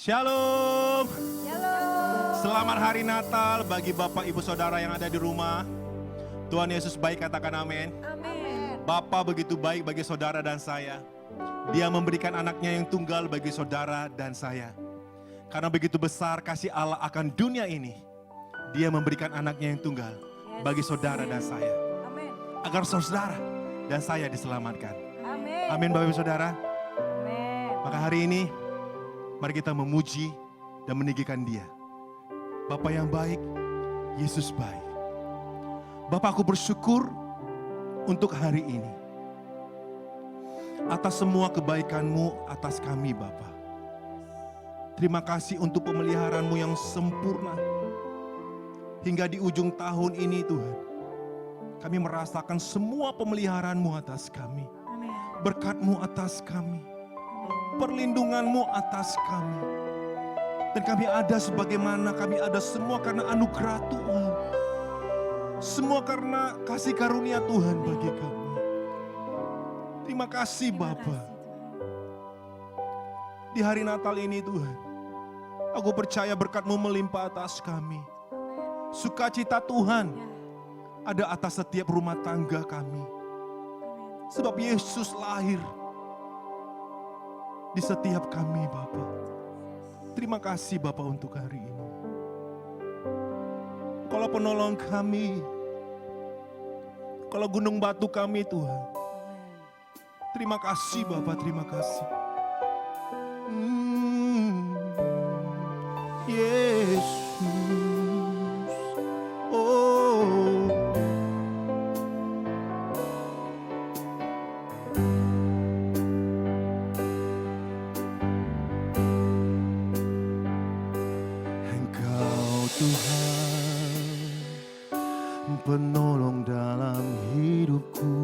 Shalom. Shalom. Selamat hari Natal bagi Bapak Ibu Saudara yang ada di rumah. Tuhan Yesus baik, katakan amin. Amin. Bapa begitu baik bagi saudara dan saya. Dia memberikan anaknya yang tunggal bagi saudara dan saya. Karena begitu besar kasih Allah akan dunia ini, Dia memberikan anaknya yang tunggal bagi saudara dan saya. Amin. Agar saudara dan saya diselamatkan. Amin. Amin Bapak Ibu Saudara. Amin. Maka hari ini mari kita memuji dan meninggikan Dia. Bapa yang baik, Yesus baik. Bapa, aku bersyukur untuk hari ini. Atas semua kebaikan-Mu atas kami Bapa. Terima kasih untuk pemeliharaan-Mu yang sempurna. Hingga di ujung tahun ini Tuhan, kami merasakan semua pemeliharaan-Mu atas kami. Amin. Berkat-Mu atas kami. Perlindungan-Mu atas kami. Dan kami ada sebagaimana kami ada semua karena anugerah Tuhan. Semua karena kasih karunia Tuhan bagi kami. Terima kasih Bapa. Di hari Natal ini Tuhan, aku percaya berkat-Mu melimpah atas kami. Sukacita Tuhan ada atas setiap rumah tangga kami. Sebab Yesus lahir di setiap kami Bapa. Terima kasih Bapa untuk hari ini. Kalau penolong kami, kalau gunung batu kami Tuhan. Terima kasih Bapa, terima kasih. Yesus, oh. Engkau Tuhan, penolong dalam hidupku.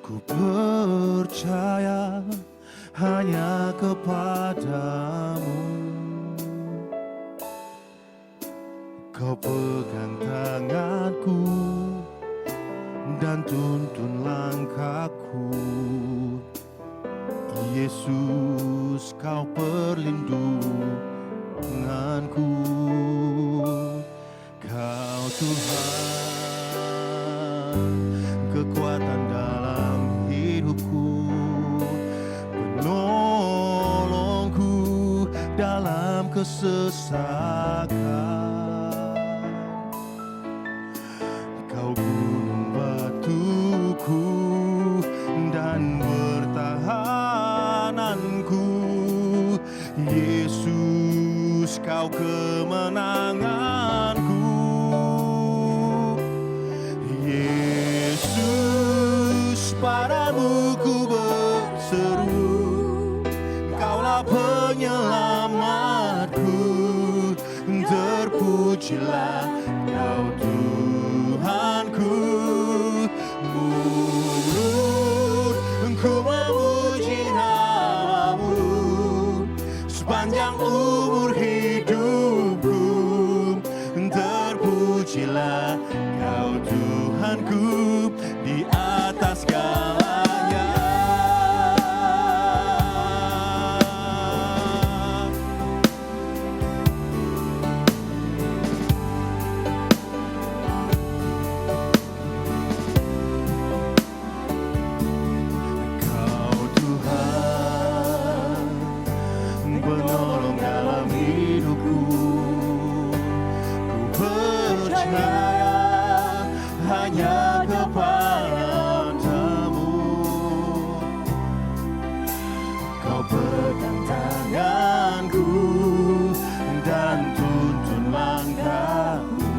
Ku percaya hanya kepadamu. Kau pegang tanganku dan tuntun langkahku. Yesus, Kau perlindunganku. Kau Tuhan, kekuatan dalam hidupku, penolongku dalam kesesakan. Kau gunung batuku dan pertahananku. Yesus, Kau kemenanganku. Yesus, padamu ku berseru, Kaulah penyelamatku. Terpujilah Kau Tuhanku. Ku memuji nama-Mu sepanjang umur hidupku. Terpujilah Kau Tuhanku di atas segalanya. Kau Tuhan, penolong dalam hidupku. Ku percaya hanya kepadamu. Kau pegang tanganku dan tuntun langkahku.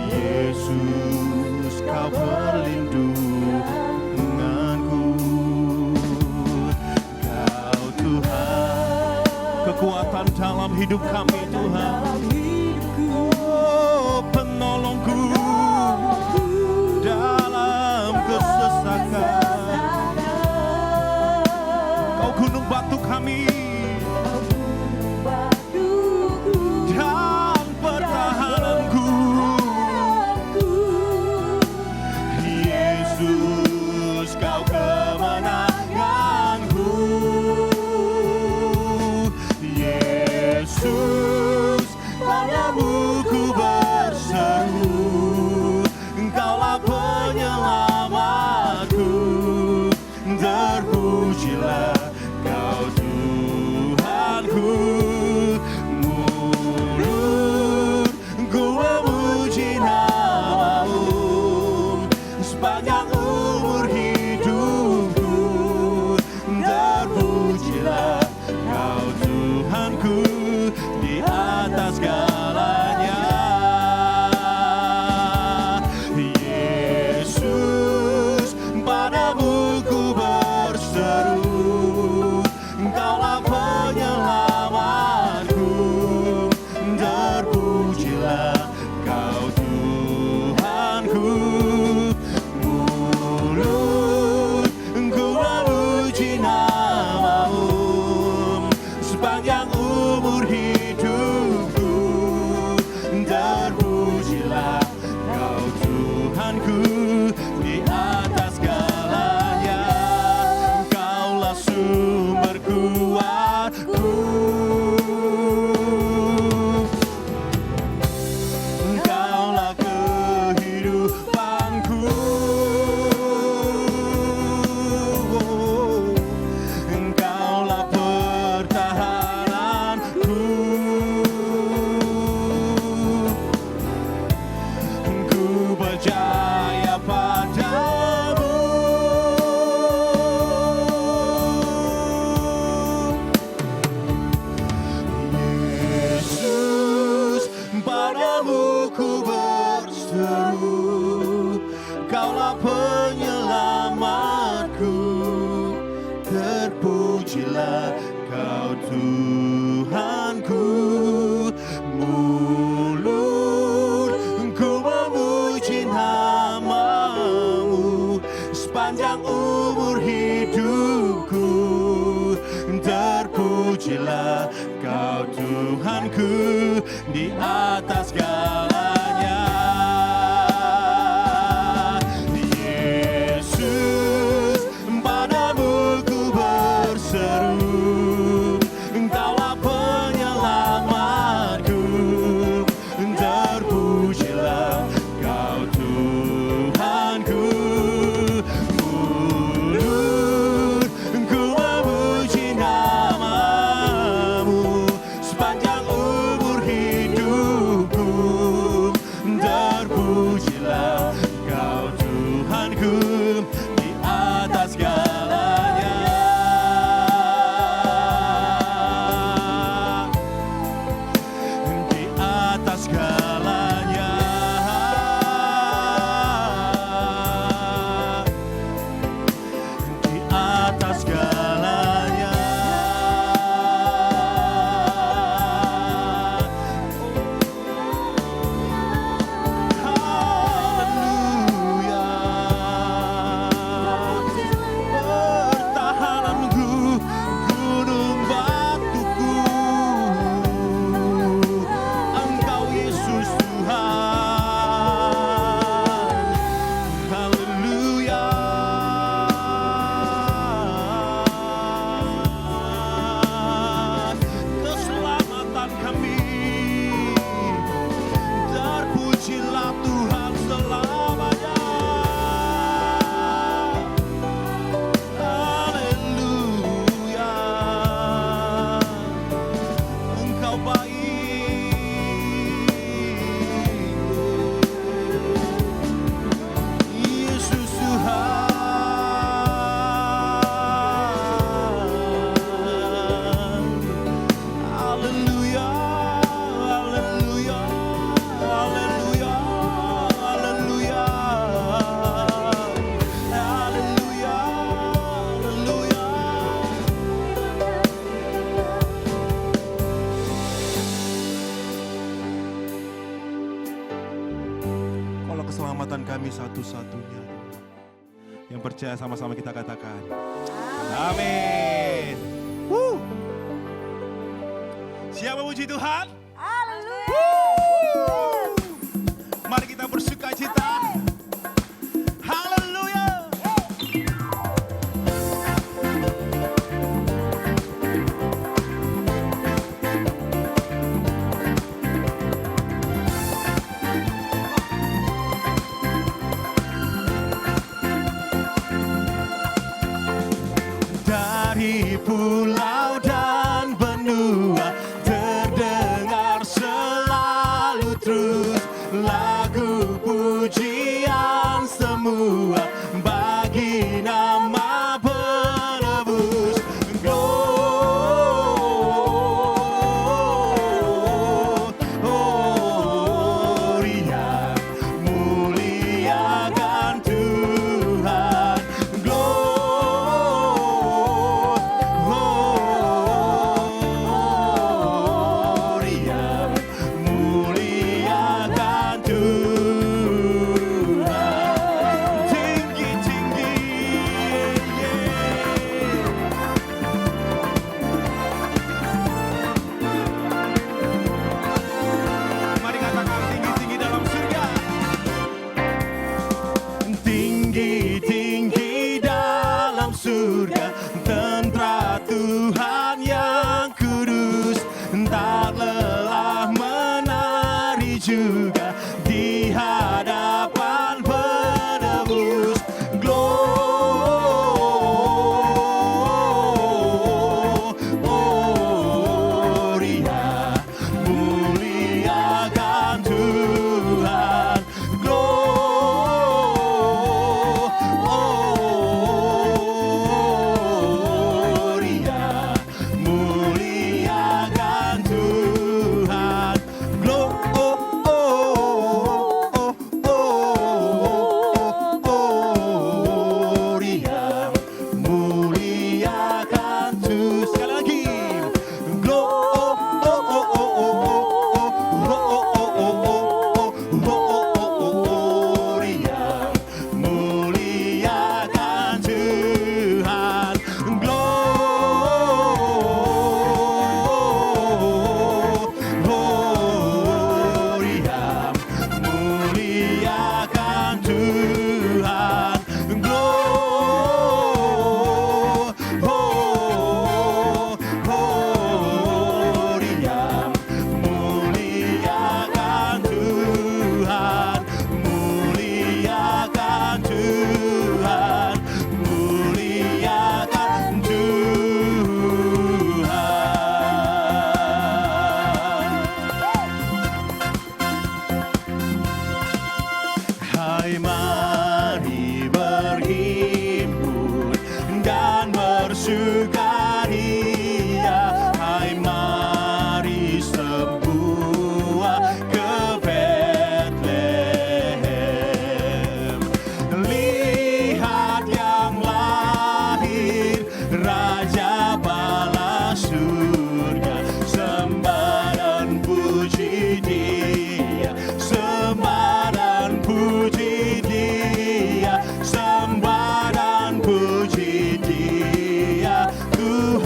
Yesus, Kau perlindunganku. Kau Tuhan, kekuatan dalam hidup kami Tuhan. Oh, penolongku dalam kesesakan. Kau gunung batu kami dan pertahananku. Yesus, Kau kemenanganku. padamu ku berseru, Kaulah penyelamatku. Terpujilah Kau Tuhanku. Mulutku memuji nama-Mu sepanjang umur hidupku. Terpujilah Kau Tuhanku di atas segalanya. Yesus, padamu ku berseru, Engkaulah penyelamatku. Terpujilah Kau Tuhanku. Mulutku memuji nama-Mu sepanjang umur hidupku. Terpujilah Kau Tuhanku di atas segalanya. Di atas segalanya. Di atas segalanya. Haleluya. Pertahananku, gunung batuku, Engkau Yesus Tuhan. Haleluya. Keselamatan kami, terpujilah Tuhan selamanya. Haleluya. Engkau baik, Yesus Tuhan. Haleluya, haleluya, haleluya, haleluya, haleluya, haleluya. Kalau keselamatan kami satu-satunya. Yang percaya sama-sama kita katakan. Amin. Siapa puji Tuhan? Haleluya. Mari kita bersuka cita. Haleluya. Dari pulau dan benua terdengar selalu terus lagu pujian semua bagi nama penebus. Gloria, muliakan Tuhan. Gloria, muliakan Tuhan. Tinggi-tinggi, mari katakan tinggi-tinggi dalam surga. Tinggi-tinggi dalam surga, tentara Tuhan yang kudus, tak lelah menari juga di hadapan penebus. Gloria, muliakan Tuhan. Gloria, muliakan Tuhan. Gloria, Gloria, muliakan Tuhan. Gloria, muliakan Tuhan. Gloria, muliakan Tuhan, muliakan Tuhan, muliakan Tuhan. Hai, mari berhimpun dan bersukaria. Hai, mari semua ke Betlehem. Lihat yang lahir, Raja bala surga. Sembah dan puji Dia, sembah dan puji Dia, sembah dan puji Dia, Tuhanku.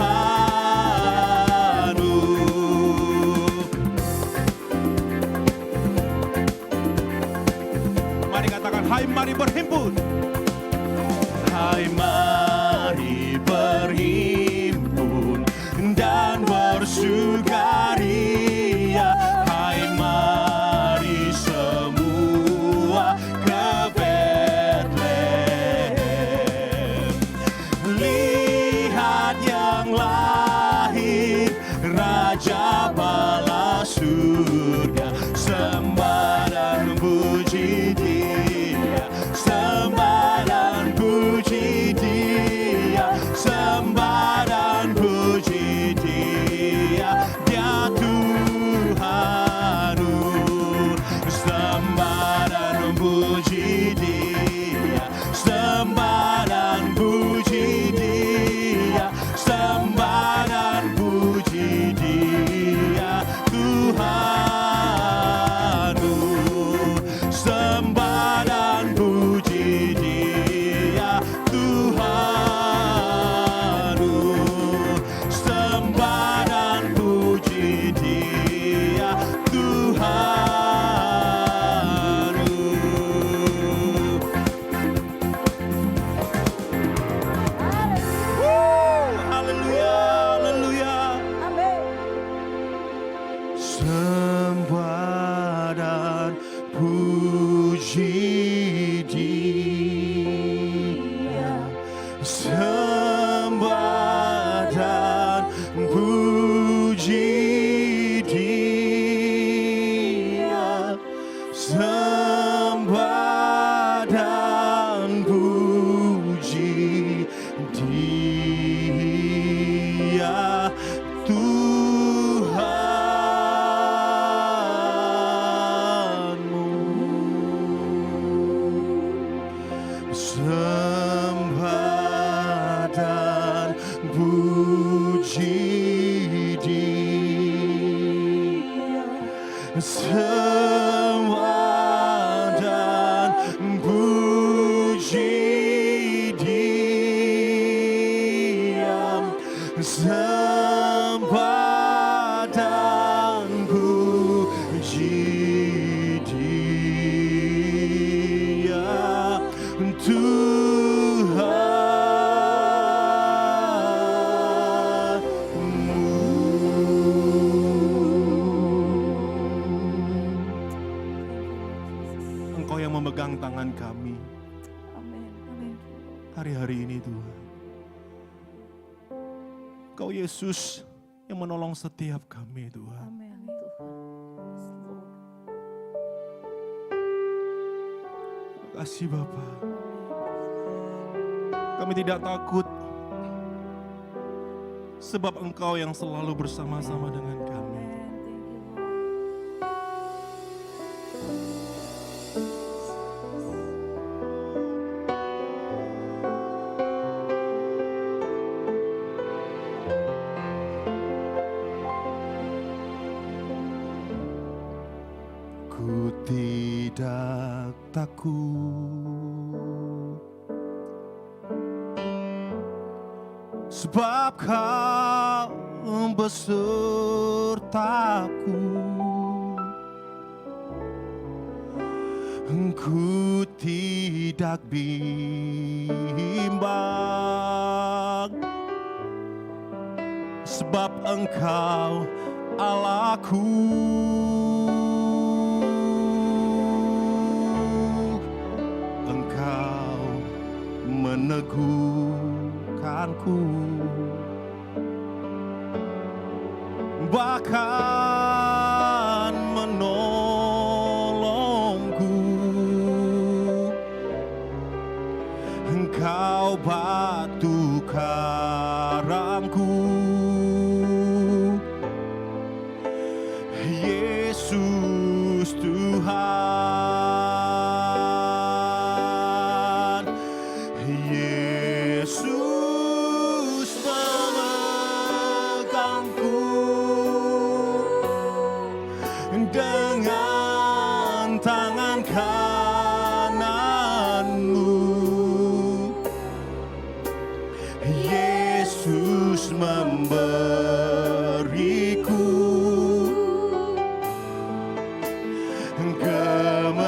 Mari katakan, hai mari berhimpun. Hai, mari berhimpun dan bersukaria. Hai, mari semua ke Betlehem. Lihat yang lahir, Raja bala surga. Sembah dan puji Dia, sembah dan puji Dia, sembah dan puji Dia, Dia Tuhanku. Sembah dan puji Dia, sembah dan puji Dia, sembah dan puji Dia, Tuhanku. Sembah dan puji Dia, Tuhanku. Sembah dan puji Dia, Tuhanku. Haleluya, haleluya. Amin. Sembah dan puji Dia, sembah dan puji Dia, sembah dan puji Dia, Tuhanmu. Sembah dan puji Dia, sembah dan puji Dia, sembah dan puji Dia, Tuhanmu. Engkau yang memegang tangan kami Amin. Amin. hari-hari ini, Tuhan. Engkau Yesus yang menolong setiap kami, Tuhan. Amin Tuhan. Terima kasih Bapa. Kami tidak takut sebab Engkau yang selalu bersama-sama dengan kami. Amin. Thank you Lord. Ku tidak takut, sebab Kau besertaku. Ku tidak bimbang, sebab Engkau Allahku. Engkau meneguhkanku, bahkan menolongku. Engkau batu karangku, Yesus Tuhan. Yesus memegangku dengan tangan kananmu. Yesus memberiku kemenangan.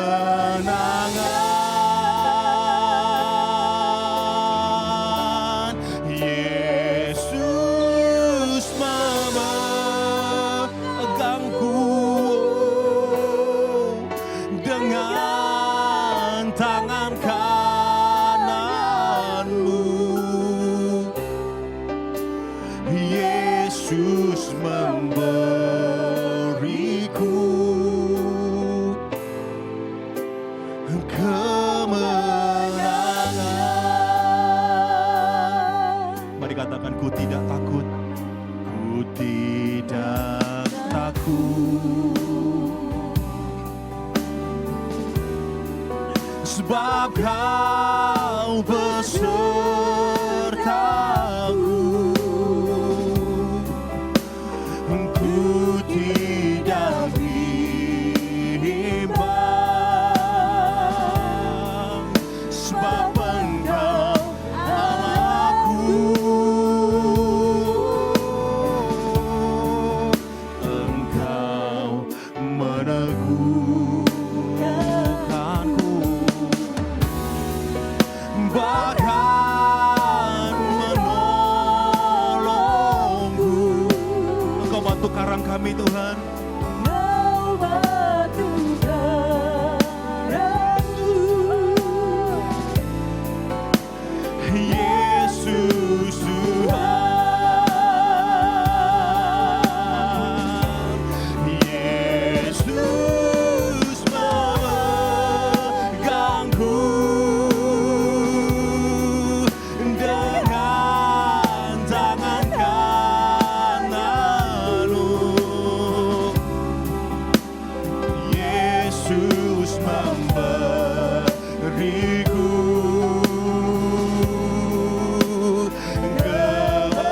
Yesus memegangku dengan tangan kananmu. Yesus memberiku kemenangan. Mari katakan, ku tidak takut, ku tidak takut, sebab Kau besertaku. Ku tidak bimbang, sebab Engkau Allahku. Engkau meneguhkanku, bahkan menolongku. Engkau batu karang kami, Tuhan. Kau batu karangku, Yesus Tuhan. Yesus memegangku dengan tangan kananmu. Yesus memberiku kemenangan.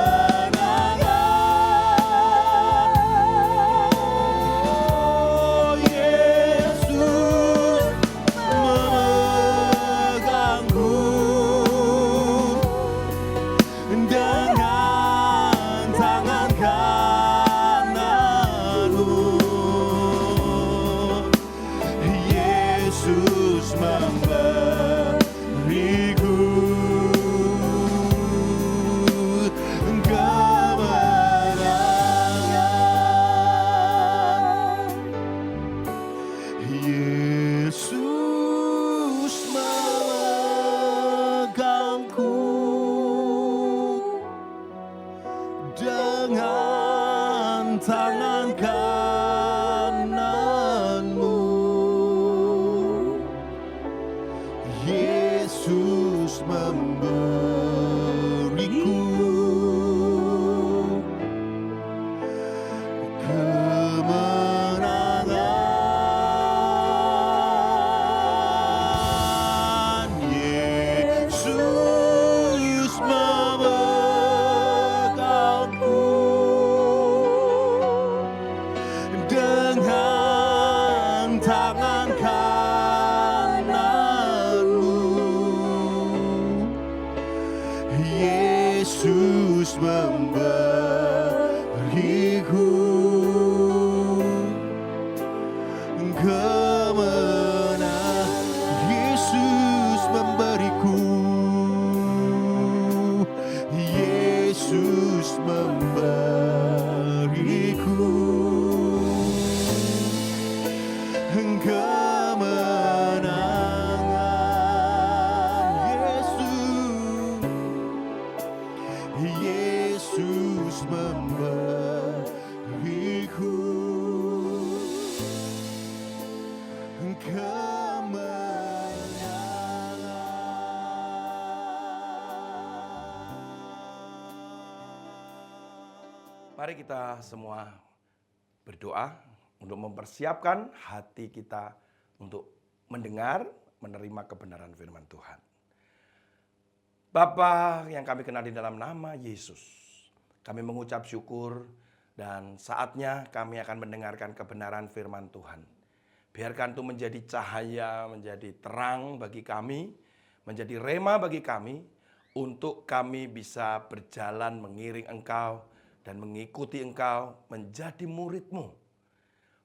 Yesus memegangku dengan tangan kananmu. Yesus memberiku kemenangan. Yesus memegangku dengan tangan kananmu. Yesus memberiku kemenangan. Yesus memegangku dengan tangan kananmu. Yesus memberiku kemenangan. Yesus memberiku, Yesus memberiku kemenangan. Yesus memberiku Mari kita semua berdoa untuk mempersiapkan hati kita untuk mendengar, menerima kebenaran firman Tuhan. Bapa yang kami kenal di dalam nama Yesus, kami mengucap syukur dan saatnya kami akan mendengarkan kebenaran firman Tuhan. Biarkan itu menjadi cahaya, menjadi terang bagi kami, menjadi rema bagi kami, untuk kami bisa berjalan mengiring Engkau dan mengikuti Engkau menjadi murid-Mu.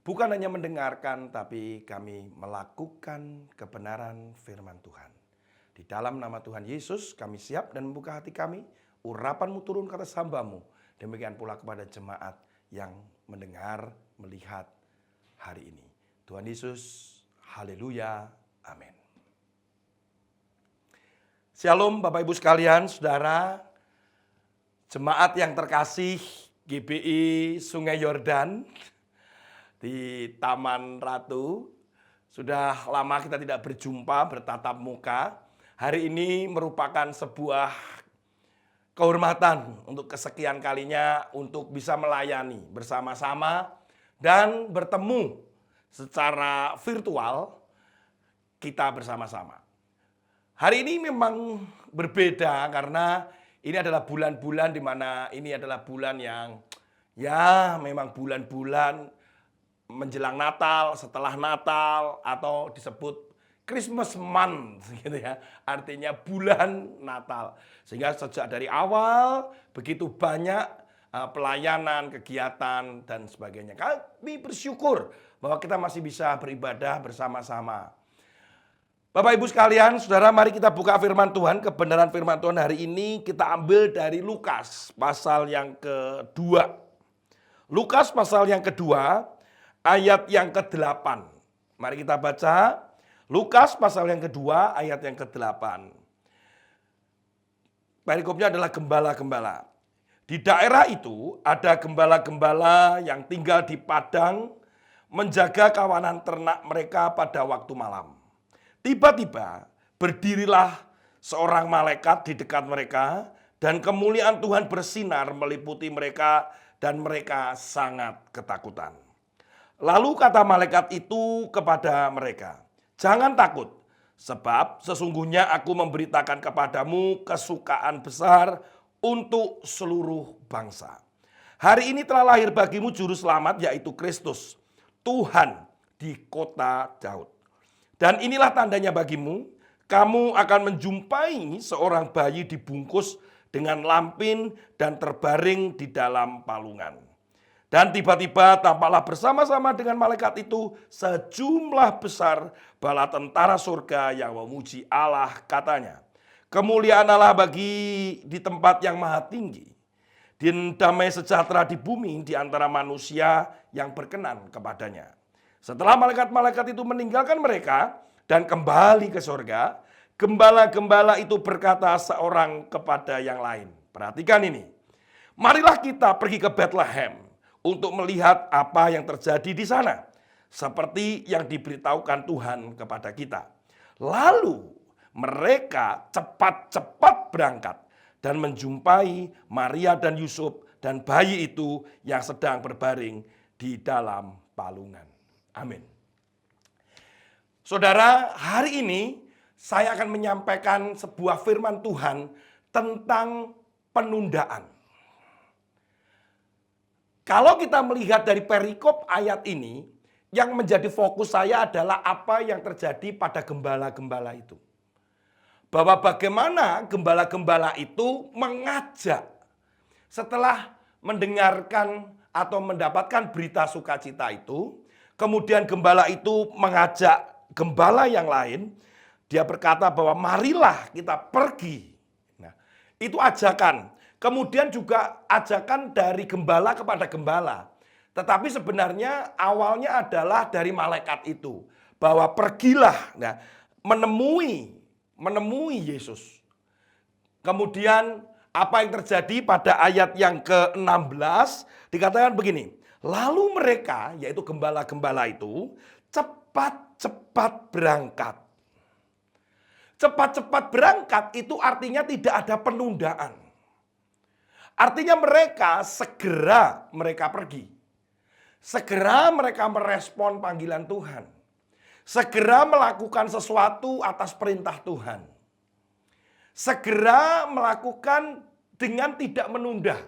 Bukan hanya mendengarkan, tapi kami melakukan kebenaran firman Tuhan. Di dalam nama Tuhan Yesus, kami siap dan membuka hati kami, urapan-Mu turun ke atas hamba-Mu. Demikian pula kepada jemaat yang mendengar, melihat hari ini. Tuhan Yesus, haleluya, amin. Shalom Bapak Ibu sekalian, saudara, jemaat yang terkasih GBI Sungai Yordan di Taman Ratu. Sudah lama kita tidak berjumpa, bertatap muka. Hari ini merupakan sebuah kehormatan untuk kesekian kalinya untuk bisa melayani bersama-sama dan bertemu secara virtual kita bersama-sama. Hari ini memang berbeda karena ini adalah bulan-bulan di mana ini adalah bulan yang memang bulan-bulan menjelang Natal, setelah Natal, atau disebut Christmas month gitu ya. Artinya bulan Natal. Sehingga sejak dari awal begitu banyak pelayanan, kegiatan dan sebagainya. Kami bersyukur bahwa kita masih bisa beribadah bersama-sama. Bapak Ibu sekalian, saudara, mari kita buka firman Tuhan. Kebenaran firman Tuhan hari ini kita ambil dari Lukas pasal yang kedua. Lukas pasal yang kedua, ayat yang ke-8. Mari kita baca Lukas pasal yang kedua, ayat yang ke-8. Perikopnya adalah gembala-gembala. Di daerah itu ada gembala-gembala yang tinggal di padang, menjaga kawanan ternak mereka pada waktu malam. Tiba-tiba berdirilah seorang malaikat di dekat mereka dan kemuliaan Tuhan bersinar meliputi mereka dan mereka sangat ketakutan. Lalu kata malaikat itu kepada mereka, "Jangan takut, sebab sesungguhnya aku memberitakan kepadamu kesukaan besar untuk seluruh bangsa. Hari ini telah lahir bagimu juru selamat, yaitu Kristus, Tuhan di kota Daud. Dan inilah tandanya bagimu, kamu akan menjumpai seorang bayi dibungkus dengan lampin dan terbaring di dalam palungan." Dan tiba-tiba tampaklah bersama-sama dengan malaikat itu sejumlah besar bala tentara surga yang memuji Allah, katanya, "Kemuliaan Allah bagi di tempat yang maha tinggi, dan damai sejahtera di bumi di antara manusia yang berkenan kepadanya." Setelah malaikat-malaikat itu meninggalkan mereka dan kembali ke surga, gembala-gembala itu berkata seorang kepada yang lain. Perhatikan ini. "Marilah kita pergi ke Bethlehem untuk melihat apa yang terjadi di sana, seperti yang diberitahukan Tuhan kepada kita." Lalu mereka cepat-cepat berangkat dan menjumpai Maria dan Yusuf dan bayi itu yang sedang berbaring di dalam palungan. Amin. Saudara, hari ini saya akan menyampaikan sebuah firman Tuhan tentang penundaan. Kalau kita melihat dari perikop ayat ini, yang menjadi fokus saya adalah apa yang terjadi pada gembala-gembala itu. Bahwa bagaimana gembala-gembala itu mengajak Setelah mendengarkan atau mendapatkan berita sukacita itu, kemudian gembala itu mengajak gembala yang lain, dia berkata bahwa marilah kita pergi. Nah, itu ajakan. Kemudian juga ajakan dari gembala kepada gembala. Tetapi sebenarnya awalnya adalah dari malaikat itu. Bahwa pergilah, nah, menemui Yesus. Kemudian apa yang terjadi pada ayat yang ke-16 dikatakan begini. Lalu mereka, yaitu gembala-gembala itu, cepat-cepat berangkat. Cepat-cepat berangkat itu artinya tidak ada penundaan. Artinya mereka segera pergi. Segera mereka merespon panggilan Tuhan. Segera melakukan sesuatu atas perintah Tuhan. Segera melakukan dengan tidak menunda.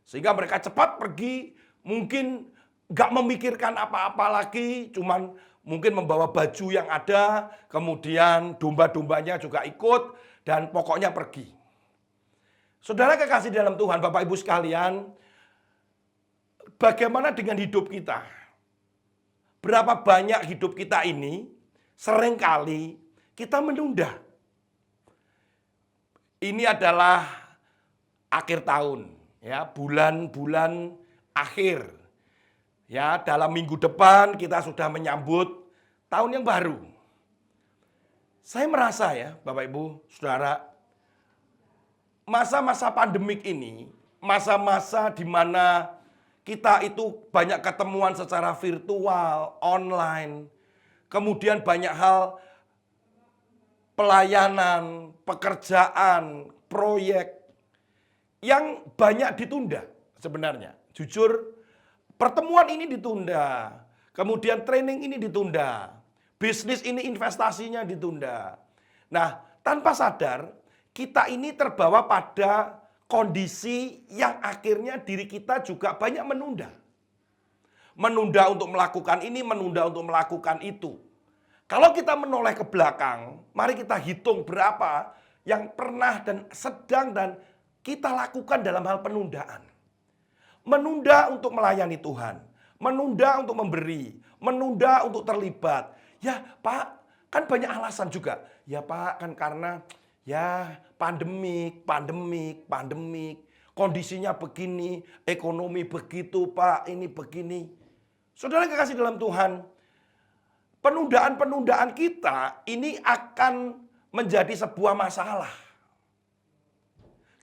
Sehingga mereka cepat pergi, mungkin gak memikirkan apa-apa lagi, cuman mungkin membawa baju yang ada, kemudian domba-dombanya juga ikut, dan pokoknya pergi. Saudara kekasih dalam Tuhan, Bapak Ibu sekalian, bagaimana dengan hidup kita? Berapa banyak hidup kita ini seringkali kita menunda. Ini adalah akhir tahun, ya, bulan-bulan akhir. Ya, dalam minggu depan kita sudah menyambut tahun yang baru. Saya merasa ya, Bapak Ibu, Saudara, masa-masa pandemik ini, masa-masa di mana kita itu banyak ketemuan secara virtual, online, kemudian banyak hal pelayanan, pekerjaan, proyek yang banyak ditunda sebenarnya. Jujur, pertemuan ini ditunda, kemudian training ini ditunda, bisnis ini investasinya ditunda. Nah, tanpa sadar kita ini terbawa pada kondisi yang akhirnya diri kita juga banyak menunda. Menunda untuk melakukan ini, menunda untuk melakukan itu. Kalau kita menoleh ke belakang, mari kita hitung berapa yang pernah dan sedang dan kita lakukan dalam hal penundaan. Menunda untuk melayani Tuhan, menunda untuk memberi, menunda untuk terlibat. Ya Pak, kan banyak alasan juga. Ya Pak, kan karena ya pandemik, kondisinya begini, ekonomi begitu Pak, ini begini. Saudara kekasih dalam Tuhan, penundaan-penundaan kita ini akan menjadi sebuah masalah.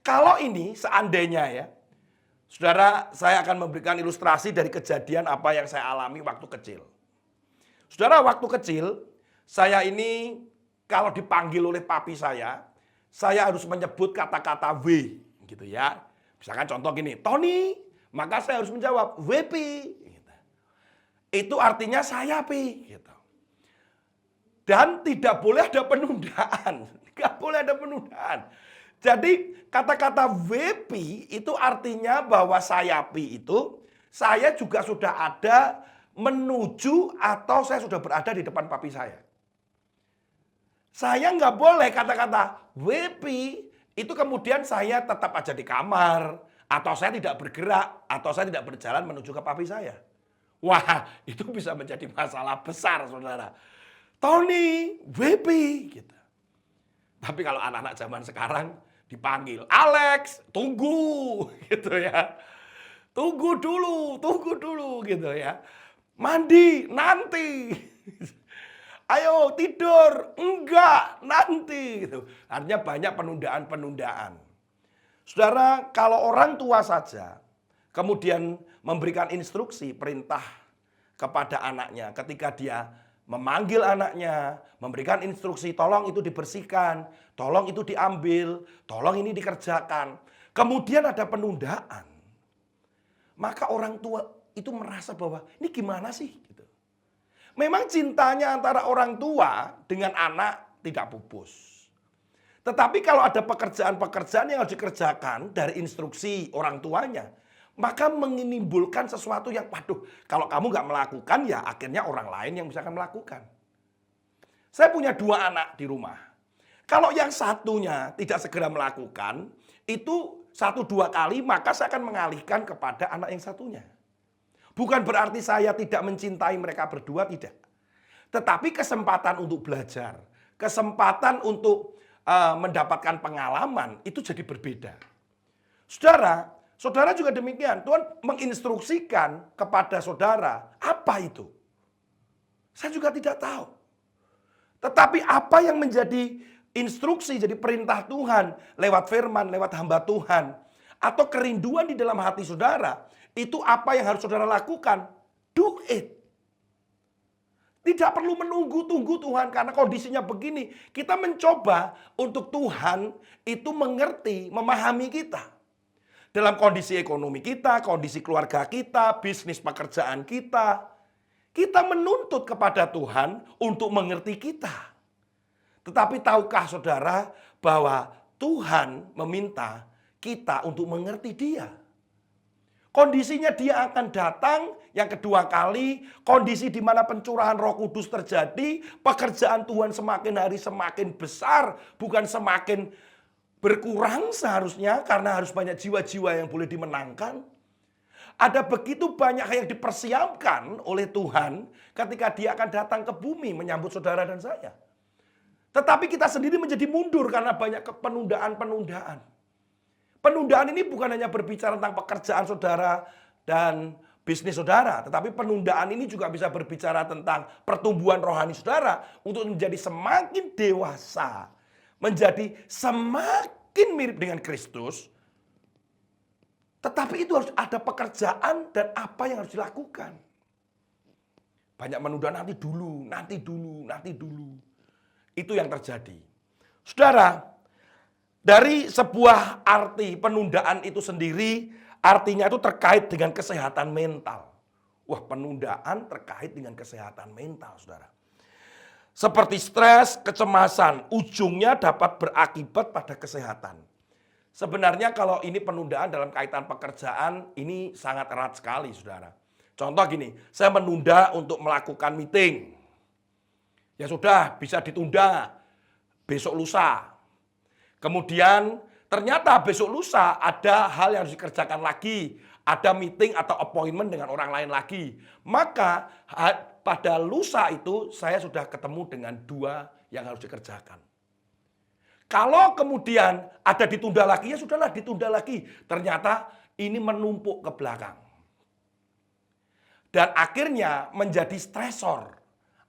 Kalau ini seandainya ya, saudara, saya akan memberikan ilustrasi dari kejadian apa yang saya alami waktu kecil. Saudara, waktu kecil, saya ini kalau dipanggil oleh papi saya harus menyebut kata-kata W gitu ya. Misalkan contoh gini, Tony, maka saya harus menjawab WP. Gitu. Itu artinya saya Pi. Gitu. Dan tidak boleh ada penundaan. Tidak boleh ada penundaan. Jadi kata-kata WP itu artinya bahwa saya Pi itu, saya juga sudah ada menuju atau saya sudah berada di depan papi saya. Saya nggak boleh kata-kata WP itu kemudian saya tetap aja di kamar. Atau saya tidak bergerak. Atau saya tidak berjalan menuju ke papi saya. Wah, itu bisa menjadi masalah besar, saudara. Tony, WP. Gitu. Tapi kalau anak-anak zaman sekarang dipanggil, Alex, tunggu. Gitu ya. Tunggu dulu gitu ya. Mandi, nanti. Ayo tidur, enggak, nanti. Gitu. Artinya banyak penundaan-penundaan. Saudara, kalau orang tua saja kemudian memberikan instruksi, perintah kepada anaknya ketika dia memanggil anaknya, memberikan instruksi, tolong itu dibersihkan, tolong itu diambil, tolong ini dikerjakan. Kemudian ada penundaan. Maka orang tua itu merasa bahwa ini gimana sih? Gitu. Memang cintanya antara orang tua dengan anak tidak pupus. Tetapi kalau ada pekerjaan-pekerjaan yang harus dikerjakan dari instruksi orang tuanya, maka menimbulkan sesuatu yang, waduh, kalau kamu nggak melakukan ya akhirnya orang lain yang bisa melakukan. Saya punya 2 anak di rumah. Kalau yang satunya tidak segera melakukan, itu 1-2 kali, maka saya akan mengalihkan kepada anak yang satunya. Bukan berarti saya tidak mencintai mereka berdua, tidak. Tetapi kesempatan untuk belajar, kesempatan untuk mendapatkan pengalaman, itu jadi berbeda. Saudara juga demikian. Tuhan menginstruksikan kepada saudara, apa itu? Saya juga tidak tahu. Tetapi apa yang menjadi instruksi, jadi perintah Tuhan lewat firman, lewat hamba Tuhan, atau kerinduan di dalam hati saudara, itu apa yang harus saudara lakukan? Do it. Tidak perlu menunggu-tunggu Tuhan karena kondisinya begini. Kita mencoba untuk Tuhan itu mengerti, memahami kita. Dalam kondisi ekonomi kita, kondisi keluarga kita, bisnis pekerjaan kita. Kita menuntut kepada Tuhan untuk mengerti kita. Tetapi tahukah saudara bahwa Tuhan meminta kita untuk mengerti Dia? Kondisinya Dia akan datang yang kedua kali, kondisi di mana pencurahan Roh Kudus terjadi, pekerjaan Tuhan semakin hari semakin besar, bukan semakin berkurang seharusnya karena harus banyak jiwa-jiwa yang boleh dimenangkan. Ada begitu banyak yang dipersiapkan oleh Tuhan ketika Dia akan datang ke bumi menyambut saudara dan saya. Tetapi kita sendiri menjadi mundur karena banyak penundaan-penundaan. Penundaan ini bukan hanya berbicara tentang pekerjaan saudara dan bisnis saudara, tetapi penundaan ini juga bisa berbicara tentang pertumbuhan rohani saudara untuk menjadi semakin dewasa, menjadi semakin mirip dengan Kristus. Tetapi itu harus ada pekerjaan dan apa yang harus dilakukan. Banyak menunda nanti dulu. Itu yang terjadi. Saudara, dari sebuah arti penundaan itu sendiri, artinya itu terkait dengan kesehatan mental. Wah, penundaan terkait dengan kesehatan mental, saudara. Seperti stres, kecemasan, ujungnya dapat berakibat pada kesehatan. Sebenarnya kalau ini penundaan dalam kaitan pekerjaan, ini sangat erat sekali, saudara. Contoh gini, saya menunda untuk melakukan meeting. Ya sudah, bisa ditunda besok lusa. Kemudian ternyata besok lusa ada hal yang harus dikerjakan lagi. Ada meeting atau appointment dengan orang lain lagi. Maka pada lusa itu saya sudah ketemu dengan 2 yang harus dikerjakan. Kalau kemudian ada ditunda lagi, ya sudahlah ditunda lagi. Ternyata ini menumpuk ke belakang. Dan akhirnya menjadi stresor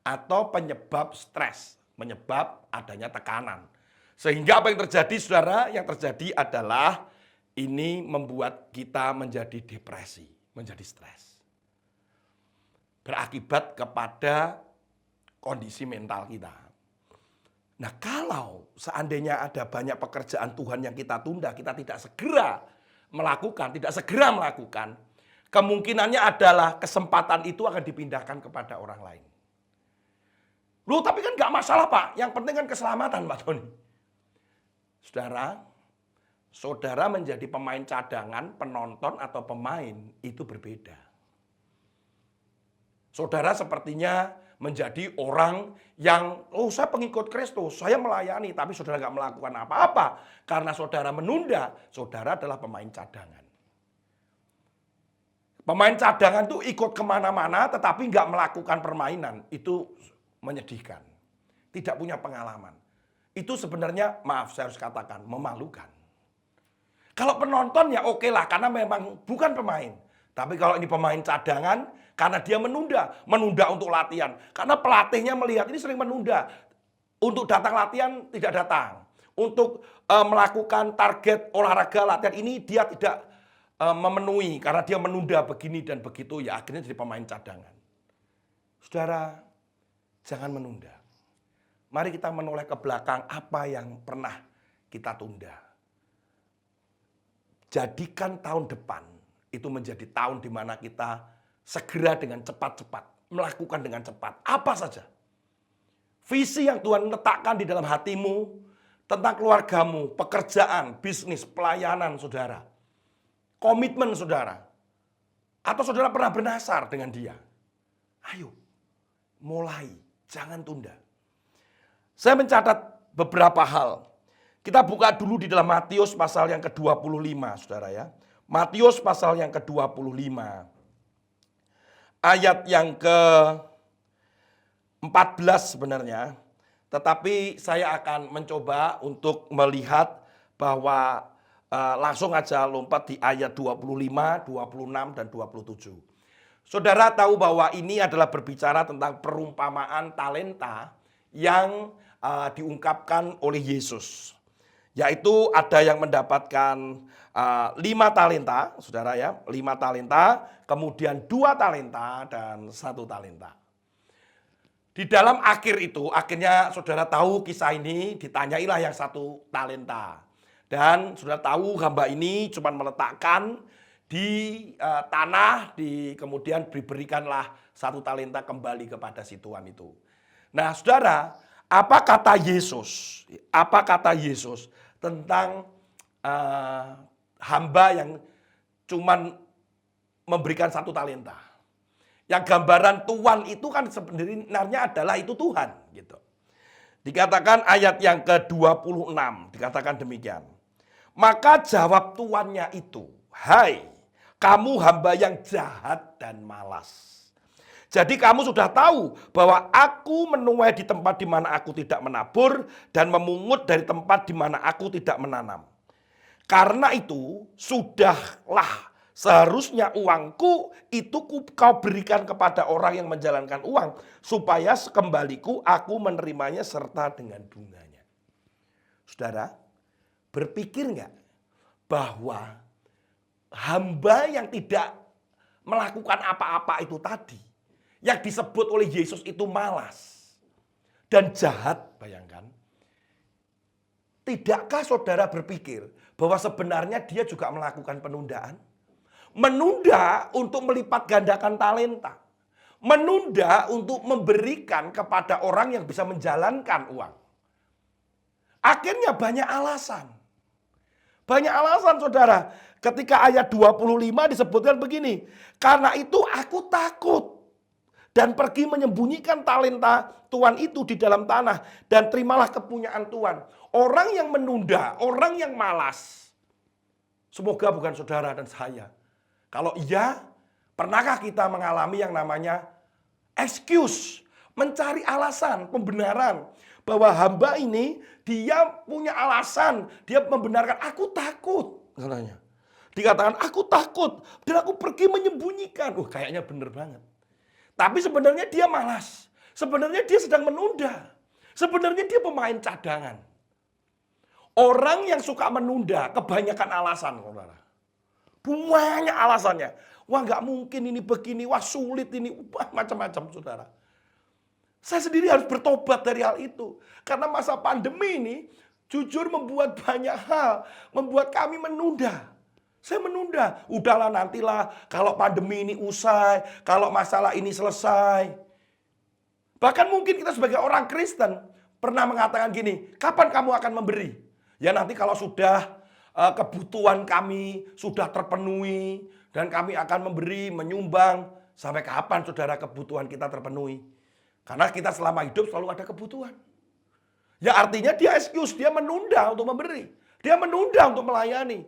atau penyebab stres. Menyebab adanya tekanan. Sehingga apa yang terjadi, saudara? Yang terjadi adalah ini membuat kita menjadi depresi, menjadi stres. Berakibat kepada kondisi mental kita. Nah, kalau seandainya ada banyak pekerjaan Tuhan yang kita tunda, kita tidak segera melakukan, kemungkinannya adalah kesempatan itu akan dipindahkan kepada orang lain. Loh, tapi kan nggak masalah, Pak. Yang penting kan keselamatan, Pak Tony. Saudara menjadi pemain cadangan, penonton atau pemain itu berbeda. Saudara sepertinya menjadi orang yang, saya pengikut Kristus, saya melayani, tapi saudara nggak melakukan apa-apa. Karena saudara menunda, saudara adalah pemain cadangan. Pemain cadangan itu ikut kemana-mana, tetapi nggak melakukan permainan. Itu menyedihkan. Tidak punya pengalaman. Itu sebenarnya, maaf saya harus katakan, memalukan. Kalau penonton ya oke lah, karena memang bukan pemain. Tapi kalau ini pemain cadangan, karena dia menunda untuk latihan. Karena pelatihnya melihat ini sering menunda. Untuk datang latihan tidak datang. Untuk melakukan target olahraga latihan ini dia tidak memenuhi. Karena dia menunda begini dan begitu, ya akhirnya jadi pemain cadangan. Saudara, jangan menunda. Mari kita menoleh ke belakang apa yang pernah kita tunda. Jadikan tahun depan itu menjadi tahun di mana kita segera dengan cepat-cepat, melakukan dengan cepat, apa saja. Visi yang Tuhan letakkan di dalam hatimu, tentang keluargamu, pekerjaan, bisnis, pelayanan saudara. Komitmen saudara. Atau saudara pernah bernasar dengan dia. Ayo, mulai, jangan tunda. Saya mencatat beberapa hal. Kita buka dulu di dalam Matius pasal yang ke-25, saudara ya. Matius pasal yang ke-25. Ayat yang ke-14 sebenarnya. Tetapi saya akan mencoba untuk melihat bahwa langsung aja lompat di ayat 25, 26, dan 27. Saudara tahu bahwa ini adalah berbicara tentang perumpamaan talenta yang diungkapkan oleh Yesus. Yaitu ada yang mendapatkan 5 talenta, saudara ya, 5 talenta, kemudian 2 talenta, dan 1 talenta. Di dalam akhir itu, akhirnya saudara tahu kisah ini, ditanyailah yang 1 talenta. Dan saudara tahu hamba ini cuma meletakkan di tanah, kemudian diberikanlah 1 talenta kembali kepada si tuan itu. Nah saudara, apa kata Yesus? Apa kata Yesus tentang hamba yang cuman memberikan 1 talenta? Yang gambaran tuan itu kan sebenarnya adalah itu Tuhan gitu. Dikatakan ayat yang ke-26, dikatakan demikian. Maka jawab tuannya itu, "Hai, kamu hamba yang jahat dan malas. Jadi kamu sudah tahu bahwa aku menuai di tempat di mana aku tidak menabur dan memungut dari tempat di mana aku tidak menanam. Karena itu sudahlah seharusnya uangku itu kau berikan kepada orang yang menjalankan uang, supaya sekembaliku aku menerimanya serta dengan bunganya." Saudara, berpikir nggak bahwa hamba yang tidak melakukan apa-apa itu tadi, yang disebut oleh Yesus itu malas dan jahat, bayangkan. Tidakkah saudara berpikir bahwa sebenarnya dia juga melakukan penundaan? Menunda untuk melipat gandakan talenta. Menunda untuk memberikan kepada orang yang bisa menjalankan uang. Akhirnya banyak alasan. Banyak alasan saudara. Ketika ayat 25 disebutkan begini. Karena itu aku takut. Dan pergi menyembunyikan talenta Tuhan itu di dalam tanah. Dan terimalah kepunyaan Tuhan. Orang yang menunda, orang yang malas. Semoga bukan saudara dan saya. Kalau iya, pernahkah kita mengalami yang namanya excuse. Mencari alasan, pembenaran. Bahwa hamba ini, dia punya alasan. Dia membenarkan, aku takut. Katanya. Dikatakan, aku takut. Dan aku pergi menyembunyikan. Kayaknya bener banget. Tapi sebenarnya dia malas. Sebenarnya dia sedang menunda. Sebenarnya dia pemain cadangan. Orang yang suka menunda kebanyakan alasan, saudara. Banyak alasannya. Wah nggak mungkin ini begini, wah sulit ini, wah macam-macam saudara. Saya sendiri harus bertobat dari hal itu. Karena masa pandemi ini jujur membuat banyak hal. Membuat kami menunda. Saya menunda, udahlah nantilah kalau pandemi ini usai, kalau masalah ini selesai. Bahkan mungkin kita sebagai orang Kristen pernah mengatakan gini, kapan kamu akan memberi? Ya nanti kalau sudah kebutuhan kami sudah terpenuhi dan kami akan memberi, menyumbang. Sampai kapan saudara kebutuhan kita terpenuhi? Karena kita selama hidup selalu ada kebutuhan. Ya artinya dia excuse, dia menunda untuk memberi. Dia menunda untuk melayani.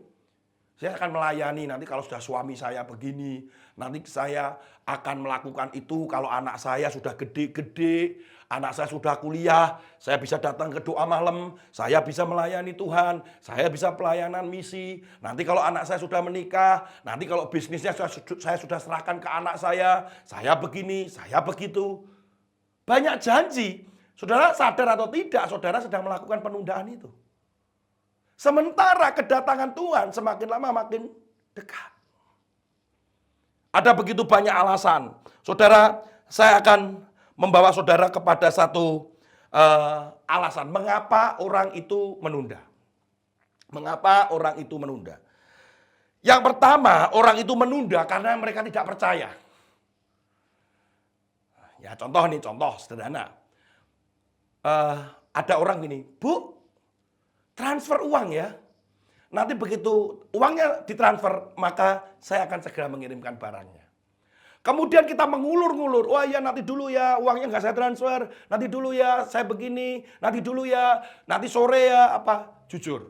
Saya akan melayani nanti kalau sudah suami saya begini. Nanti saya akan melakukan itu kalau anak saya sudah gede-gede. Anak saya sudah kuliah. Saya bisa datang ke doa malam. Saya bisa melayani Tuhan. Saya bisa pelayanan misi. Nanti kalau anak saya sudah menikah. Nanti kalau bisnisnya saya sudah serahkan ke anak saya. Saya begini, saya begitu. Banyak janji. Saudara sadar atau tidak, saudara sedang melakukan penundaan itu. Sementara kedatangan Tuhan semakin lama makin dekat. Ada begitu banyak alasan. Saudara, saya akan membawa saudara kepada satu alasan. Mengapa orang itu menunda? Mengapa orang itu menunda? Yang pertama, orang itu menunda karena mereka tidak percaya. Ya contoh nih, contoh sederhana. Ada orang gini, Bu, transfer uang ya. Nanti begitu uangnya ditransfer, maka saya akan segera mengirimkan barangnya. Kemudian kita mengulur-ngulur, wah ya nanti dulu ya uangnya nggak saya transfer, nanti dulu ya saya begini, nanti dulu ya, nanti sore ya apa. Jujur,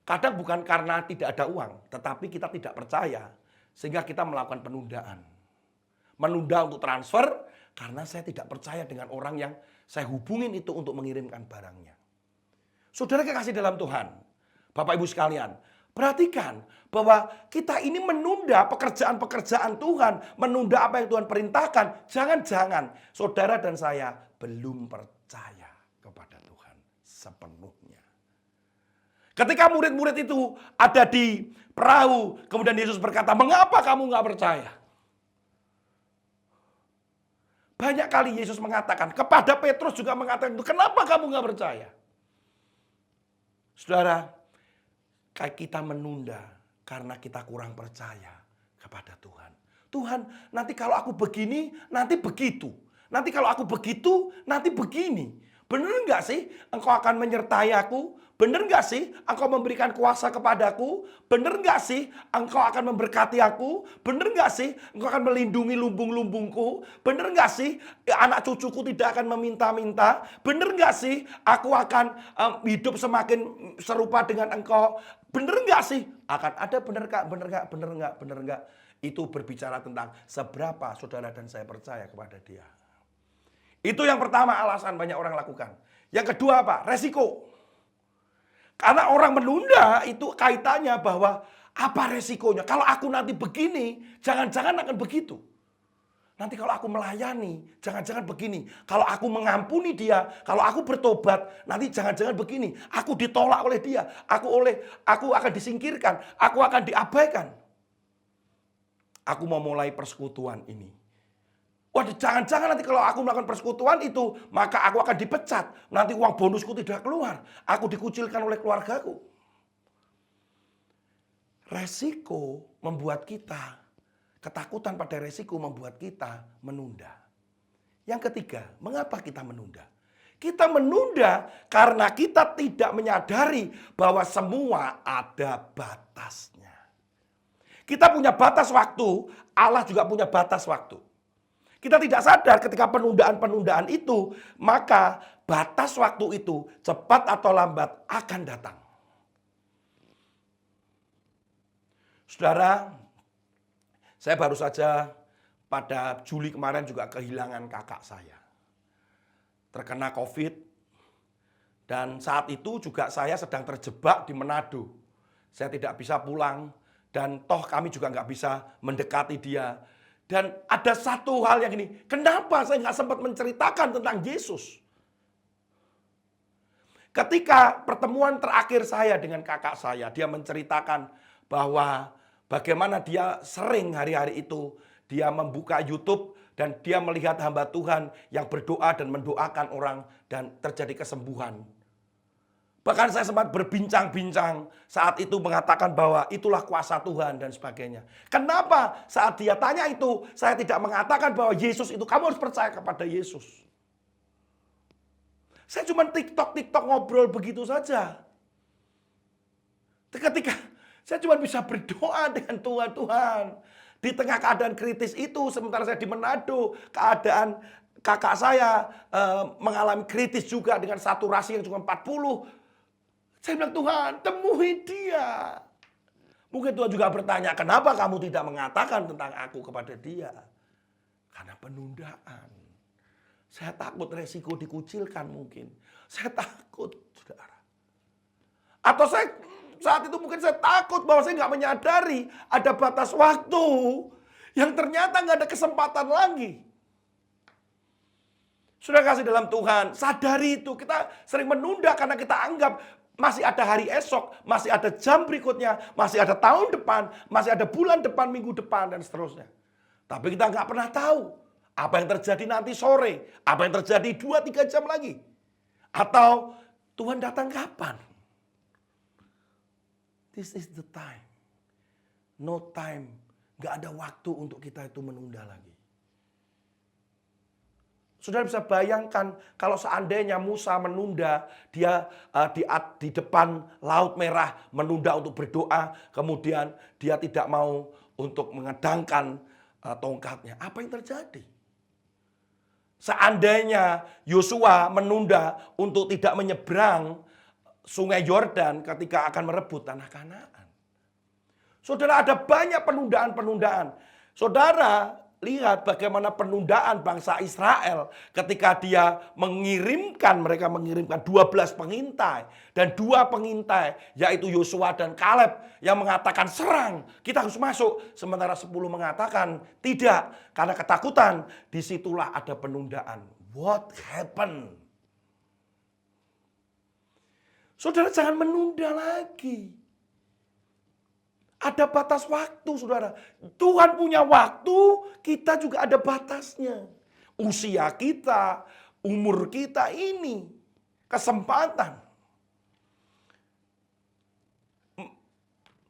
kadang bukan karena tidak ada uang, tetapi kita tidak percaya sehingga kita melakukan penundaan. Menunda untuk transfer karena saya tidak percaya dengan orang yang saya hubungin itu untuk mengirimkan barangnya. Saudara kekasih dalam Tuhan, Bapak Ibu sekalian, perhatikan bahwa kita ini menunda pekerjaan-pekerjaan Tuhan, menunda apa yang Tuhan perintahkan. Jangan-jangan saudara dan saya belum percaya kepada Tuhan sepenuhnya. Ketika murid-murid itu ada di perahu, kemudian Yesus berkata, "Mengapa kamu nggak percaya?" Banyak kali Yesus mengatakan, kepada Petrus juga mengatakan itu, "Kenapa kamu nggak percaya?" Saudara, kayak kita menunda karena kita kurang percaya kepada Tuhan. Tuhan, nanti kalau aku begini, nanti begitu. Nanti kalau aku begitu, nanti begini. Benar nggak sih Engkau akan menyertai aku? Benar nggak sih Engkau memberikan kuasa kepadaku? Benar nggak sih Engkau akan memberkati aku? Benar nggak sih Engkau akan melindungi lumbung-lumbungku? Benar nggak sih anak cucuku tidak akan meminta-minta? Benar nggak sih aku akan hidup semakin serupa dengan Engkau? Benar nggak sih? Akan ada benar nggak? Benar nggak? Benar nggak? Benar nggak? Itu berbicara tentang seberapa saudara dan saya percaya kepada Dia. Itu yang pertama alasan banyak orang lakukan. Yang kedua apa? Resiko. Karena orang menunda itu kaitannya bahwa apa resikonya? Kalau aku nanti begini, jangan-jangan akan begitu. Nanti kalau aku melayani, jangan-jangan begini. Kalau aku mengampuni dia, kalau aku bertobat, nanti jangan-jangan begini. Aku ditolak oleh dia, aku akan disingkirkan, aku akan diabaikan. Aku mau mulai persekutuan ini. Waduh, jangan-jangan nanti kalau aku melakukan persekutuan itu, maka aku akan dipecat. Nanti uang bonusku tidak keluar. Aku dikucilkan oleh keluargaku. Resiko membuat kita, ketakutan pada resiko membuat kita menunda. Yang ketiga, mengapa kita menunda? Kita menunda karena kita tidak menyadari bahwa semua ada batasnya. Kita punya batas waktu, Allah juga punya batas waktu. Kita tidak sadar ketika penundaan-penundaan itu, maka batas waktu itu cepat atau lambat akan datang. Saudara, saya baru saja pada Juli kemarin juga kehilangan kakak saya. Terkena COVID, dan saat itu juga saya sedang terjebak di Manado. Saya tidak bisa pulang, dan toh kami juga nggak bisa mendekati dia. Dan ada satu hal yang ini, kenapa saya nggak sempat menceritakan tentang Yesus? Ketika pertemuan terakhir saya dengan kakak saya, dia menceritakan bahwa bagaimana dia sering hari-hari itu, dia membuka YouTube dan dia melihat hamba Tuhan yang berdoa dan mendoakan orang dan terjadi kesembuhan. Bahkan saya sempat berbincang-bincang saat itu mengatakan bahwa itulah kuasa Tuhan dan sebagainya. Kenapa saat dia tanya itu saya tidak mengatakan bahwa Yesus itu kamu harus percaya kepada Yesus. Saya cuma TikTok ngobrol begitu saja. Ketika saya cuma bisa berdoa dengan Tuhan. Di tengah keadaan kritis itu sementara saya di Manado, keadaan kakak saya mengalami kritis juga dengan saturasi yang cuma 40. Saya bilang, Tuhan, temui dia. Mungkin Tuhan juga bertanya, kenapa kamu tidak mengatakan tentang aku kepada dia? Karena penundaan. Saya takut resiko dikucilkan mungkin. Saya takut, saudara. Atau saat itu mungkin saya takut bahwa saya nggak menyadari ada batas waktu yang ternyata nggak ada kesempatan lagi. Sudah kasih dalam Tuhan, sadari itu. Kita sering menunda karena kita anggap masih ada hari esok, masih ada jam berikutnya, masih ada tahun depan, masih ada bulan depan, minggu depan, dan seterusnya. Tapi kita nggak pernah tahu apa yang terjadi nanti sore, apa yang terjadi 2-3 jam lagi. Atau Tuhan datang kapan? This is the time. No time. Nggak ada waktu untuk kita itu menunda lagi. Saudara bisa bayangkan kalau seandainya Musa menunda, dia di depan Laut Merah menunda untuk berdoa, kemudian dia tidak mau untuk mengedangkan tongkatnya. Apa yang terjadi? Seandainya Yosua menunda untuk tidak menyeberang Sungai Yordan ketika akan merebut tanah Kanaan. Saudara, ada banyak penundaan-penundaan. Saudara, lihat bagaimana penundaan bangsa Israel ketika mereka mengirimkan 12 pengintai. Dan 2 pengintai yaitu Yosua dan Kaleb yang mengatakan serang, kita harus masuk. Sementara 10 mengatakan tidak, karena ketakutan. Disitulah ada penundaan. What happened? Saudara, jangan menunda lagi. Ada batas waktu, saudara. Tuhan punya waktu, kita juga ada batasnya. Usia kita, umur kita ini, kesempatan.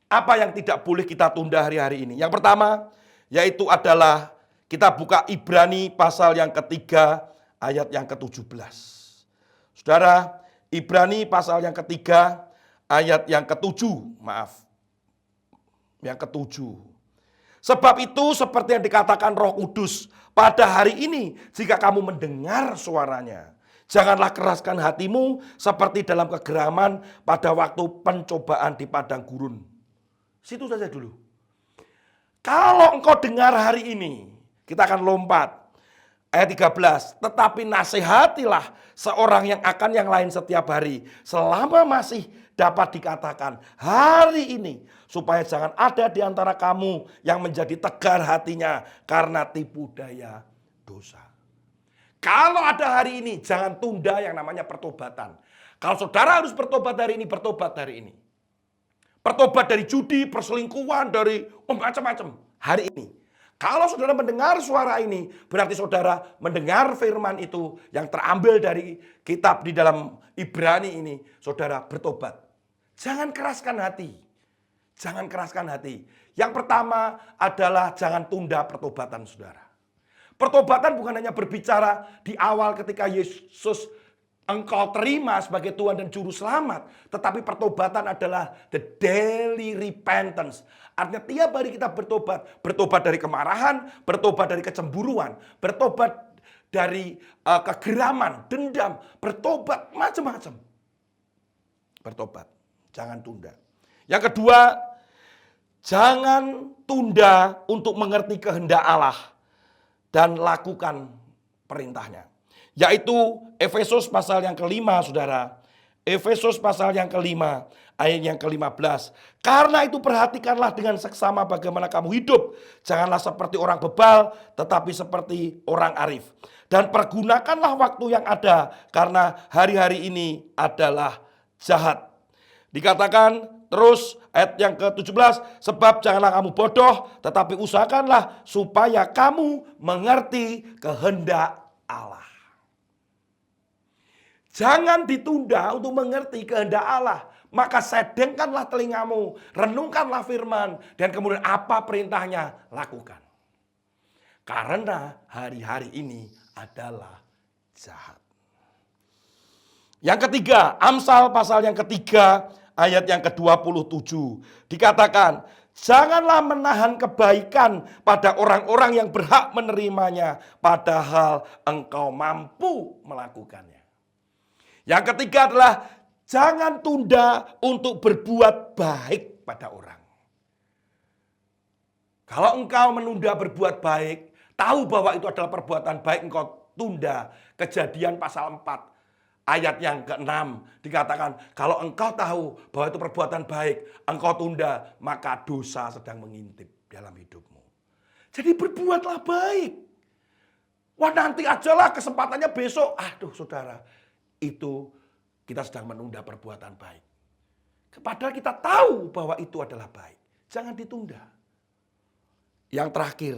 Apa yang tidak boleh kita tunda hari-hari ini? Yang pertama, yaitu adalah kita buka Ibrani pasal yang ketiga, ayat yang ke-17. Saudara, Ibrani pasal yang ketiga, ayat yang ke-7, yang ke-7. Sebab itu seperti yang dikatakan Roh Kudus, pada hari ini jika kamu mendengar suaranya, janganlah keraskan hatimu seperti dalam kegeraman pada waktu pencobaan di padang gurun. Situ saja dulu. Kalau engkau dengar hari ini, kita akan lompat. Ayat 13, tetapi nasihatilah seorang yang akan yang lain setiap hari, selama masih dapat dikatakan hari ini, supaya jangan ada di antara kamu yang menjadi tegar hatinya karena tipu daya dosa. Kalau ada hari ini, jangan tunda yang namanya pertobatan. Kalau saudara harus bertobat hari ini, bertobat hari ini. Bertobat dari judi, perselingkuhan, dari macam-macam hari ini. Kalau saudara mendengar suara ini, berarti saudara mendengar firman itu yang terambil dari kitab di dalam Ibrani ini. Saudara bertobat. Jangan keraskan hati. Jangan keraskan hati. Yang pertama adalah jangan tunda pertobatan saudara. Pertobatan bukan hanya berbicara di awal ketika Yesus engkau terima sebagai Tuhan dan Juru Selamat. Tetapi pertobatan adalah the daily repentance. Artinya tiap hari kita bertobat. Bertobat dari kemarahan, bertobat dari kecemburuan, bertobat dari kegeraman, dendam, bertobat macam-macam. Bertobat, jangan tunda. Yang kedua, jangan tunda untuk mengerti kehendak Allah dan lakukan perintahnya. Yaitu Efesus pasal yang kelima, saudara. Efesus pasal yang kelima, ayat yang ke-15. Karena itu perhatikanlah dengan seksama bagaimana kamu hidup. Janganlah seperti orang bebal, tetapi seperti orang arif. Dan pergunakanlah waktu yang ada, karena hari-hari ini adalah jahat. Dikatakan terus ayat yang ke-17, sebab janganlah kamu bodoh, tetapi usahakanlah supaya kamu mengerti kehendak Allah. Jangan ditunda untuk mengerti kehendak Allah. Maka sedengkanlah telingamu, renungkanlah firman, dan kemudian apa perintahnya, lakukan. Karena hari-hari ini adalah jahat. Yang ketiga, Amsal pasal yang ketiga, ayat yang ke-27. Dikatakan, janganlah menahan kebaikan pada orang-orang yang berhak menerimanya, padahal engkau mampu melakukannya. Yang ketiga adalah jangan tunda untuk berbuat baik pada orang. Kalau engkau menunda berbuat baik, tahu bahwa itu adalah perbuatan baik, engkau tunda. Kejadian pasal 4 ayat yang ke-6 dikatakan, kalau engkau tahu bahwa itu perbuatan baik, engkau tunda, maka dosa sedang mengintip dalam hidupmu. Jadi berbuatlah baik. Wah, nanti ajalah kesempatannya besok. Aduh saudara, itu kita sedang menunda perbuatan baik. Padahal kita tahu bahwa itu adalah baik. Jangan ditunda. Yang terakhir,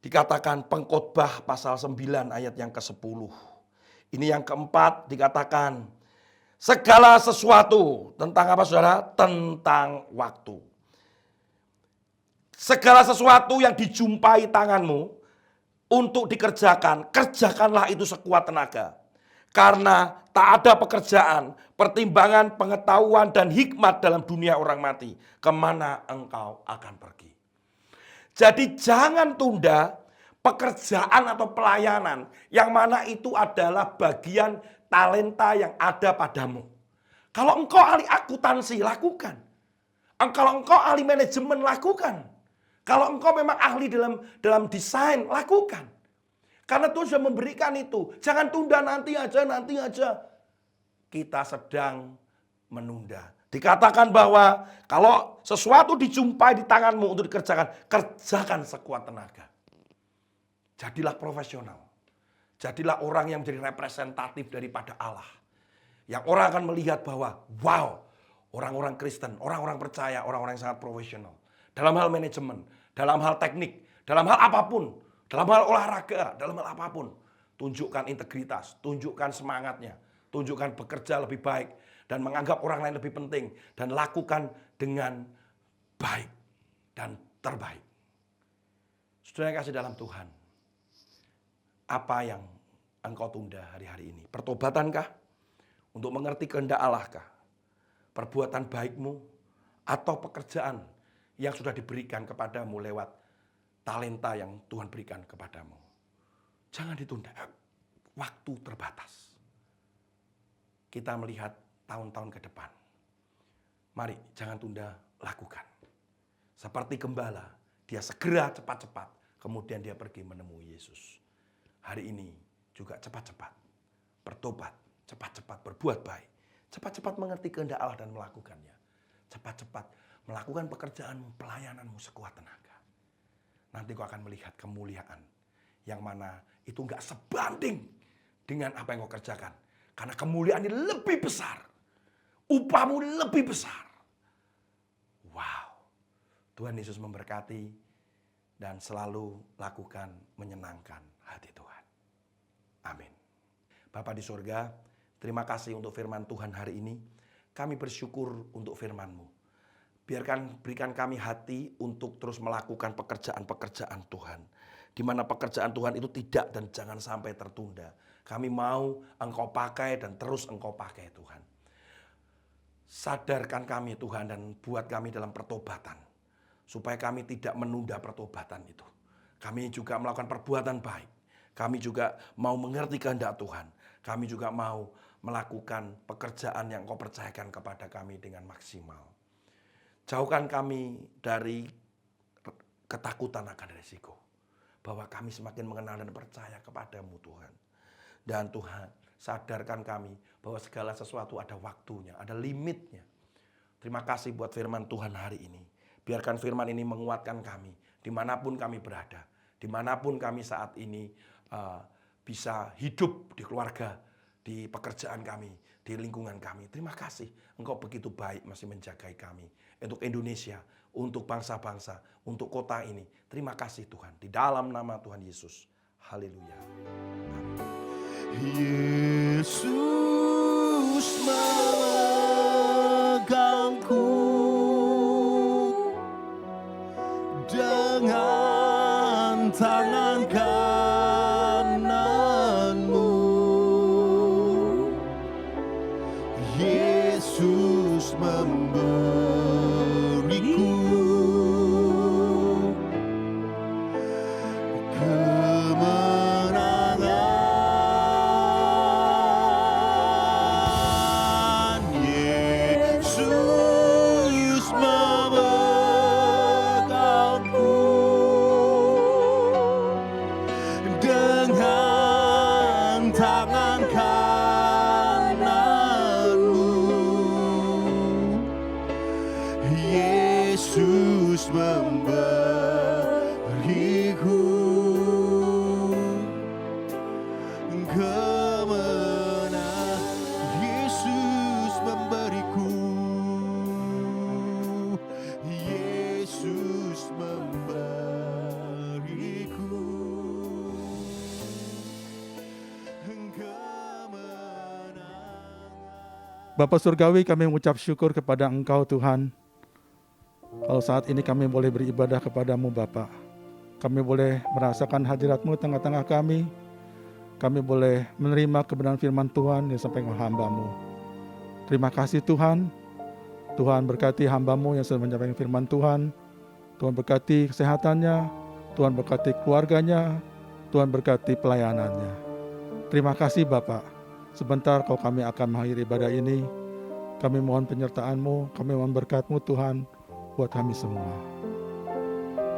dikatakan Pengkhotbah pasal 9 ayat yang ke-10. Ini yang keempat dikatakan, segala sesuatu tentang apa saudara? Tentang waktu. Segala sesuatu yang dijumpai tanganmu untuk dikerjakan, kerjakanlah itu sekuat tenaga. Karena tak ada pekerjaan, pertimbangan, pengetahuan, dan hikmat dalam dunia orang mati. Kemana engkau akan pergi? Jadi jangan tunda pekerjaan atau pelayanan yang mana itu adalah bagian talenta yang ada padamu. Kalau engkau ahli akuntansi, lakukan. Kalau engkau ahli manajemen, lakukan. Kalau engkau memang ahli dalam desain, lakukan. Karena Tuhan sudah memberikan itu. Jangan tunda, nanti aja. Kita sedang menunda. Dikatakan bahwa kalau sesuatu dijumpai di tanganmu untuk dikerjakan, kerjakan sekuat tenaga. Jadilah profesional. Jadilah orang yang menjadi representatif daripada Allah. Yang orang akan melihat bahwa, wow, orang-orang Kristen, orang-orang percaya, orang-orang yang sangat profesional. Dalam hal manajemen, dalam hal teknik, dalam hal apapun, dalam hal olahraga, dalam hal apapun. Tunjukkan integritas, tunjukkan semangatnya, tunjukkan bekerja lebih baik, dan menganggap orang lain lebih penting, dan lakukan dengan baik dan terbaik. Saudara yang kasih dalam Tuhan, apa yang engkau tunda hari-hari ini? Pertobatankah? Untuk mengerti kehendak Allah kah? Perbuatan baikmu? Atau pekerjaan yang sudah diberikan kepadamu lewat talenta yang Tuhan berikan kepadamu? Jangan ditunda. Waktu terbatas. Kita melihat tahun-tahun ke depan. Mari jangan tunda, lakukan. Seperti gembala, dia segera cepat-cepat, kemudian dia pergi menemui Yesus. Hari ini juga cepat-cepat bertobat, cepat-cepat berbuat baik, cepat-cepat mengerti kehendak Allah dan melakukannya. Cepat-cepat melakukan pekerjaanmu, pelayananmu sekuat tenaga. Nanti kau akan melihat kemuliaan yang mana itu enggak sebanding dengan apa yang kau kerjakan. Karena kemuliaan ini lebih besar. Upahmu lebih besar. Wow. Tuhan Yesus memberkati dan selalu lakukan menyenangkan hati Tuhan. Amin. Bapa di surga, terima kasih untuk firman Tuhan hari ini. Kami bersyukur untuk firman-Mu. Berikan kami hati untuk terus melakukan pekerjaan-pekerjaan Tuhan. Di mana pekerjaan Tuhan itu tidak dan jangan sampai tertunda. Kami mau Engkau pakai dan terus Engkau pakai Tuhan. Sadarkan kami Tuhan dan buat kami dalam pertobatan. Supaya kami tidak menunda pertobatan itu. Kami juga melakukan perbuatan baik. Kami juga mau mengerti kehendak Tuhan. Kami juga mau melakukan pekerjaan yang Engkau percayakan kepada kami dengan maksimal. Jauhkan kami dari ketakutan akan risiko. Bahwa kami semakin mengenal dan percaya kepadamu Tuhan. Dan Tuhan, sadarkan kami bahwa segala sesuatu ada waktunya, ada limitnya. Terima kasih buat firman Tuhan hari ini. Biarkan firman ini menguatkan kami, dimanapun kami berada. Dimanapun kami saat ini bisa hidup di keluarga, di pekerjaan kami, di lingkungan kami. Terima kasih, Engkau begitu baik masih menjagai kami. Untuk Indonesia, untuk bangsa-bangsa, untuk kota ini. Terima kasih Tuhan, di dalam nama Tuhan Yesus. Haleluya. Yesus memegangku dengan tangan kananmu. Yesus memberiku kemenangan. Yesus memegangku dengan tangan kananmu. Yesus memberiku kemenangan. Yesus memberiku. Yesus memberiku kemenangan. Bapa Surgawi, kami mengucap syukur kepada Engkau Tuhan. Kalau saat ini kami boleh beribadah kepadamu Bapa. Kami boleh merasakan hadirat-Mu tengah-tengah kami. Kami boleh menerima kebenaran firman Tuhan yang sampai oleh hamba-Mu. Terima kasih Tuhan. Tuhan berkati hamba-Mu yang sudah menyampaikan firman Tuhan. Tuhan berkati kesehatannya, Tuhan berkati keluarganya, Tuhan berkati pelayanannya. Terima kasih Bapak. Sebentar kalau kami akan mengakhiri ibadah ini, kami mohon penyertaan-Mu, kami mohon berkat-Mu Tuhan buat kami semua.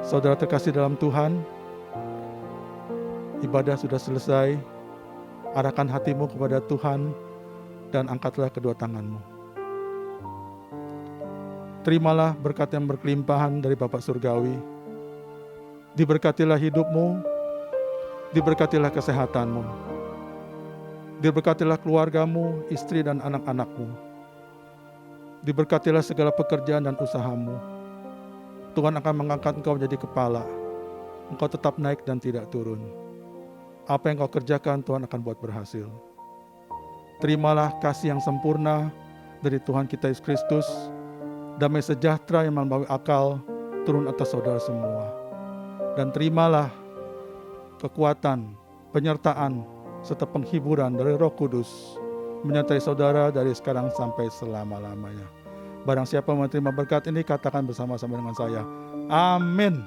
Saudara terkasih dalam Tuhan, ibadah sudah selesai. Arahkan hatimu kepada Tuhan dan angkatlah kedua tanganmu. Terimalah berkat yang berkelimpahan dari Bapa Surgawi. Diberkatilah hidupmu, diberkatilah kesehatanmu, diberkatilah keluargamu, istri dan anak-anakmu, diberkatilah segala pekerjaan dan usahamu. Tuhan akan mengangkat engkau menjadi kepala, engkau tetap naik dan tidak turun. Apa yang kau kerjakan Tuhan akan buat berhasil. Terimalah kasih yang sempurna dari Tuhan kita Yesus Kristus, damai sejahtera yang melampaui akal turun atas saudara semua. Dan terimalah kekuatan, penyertaan, serta penghiburan dari Roh Kudus menyertai saudara dari sekarang sampai selama-lamanya. Barang siapa menerima berkat ini, katakan bersama-sama dengan saya, amin.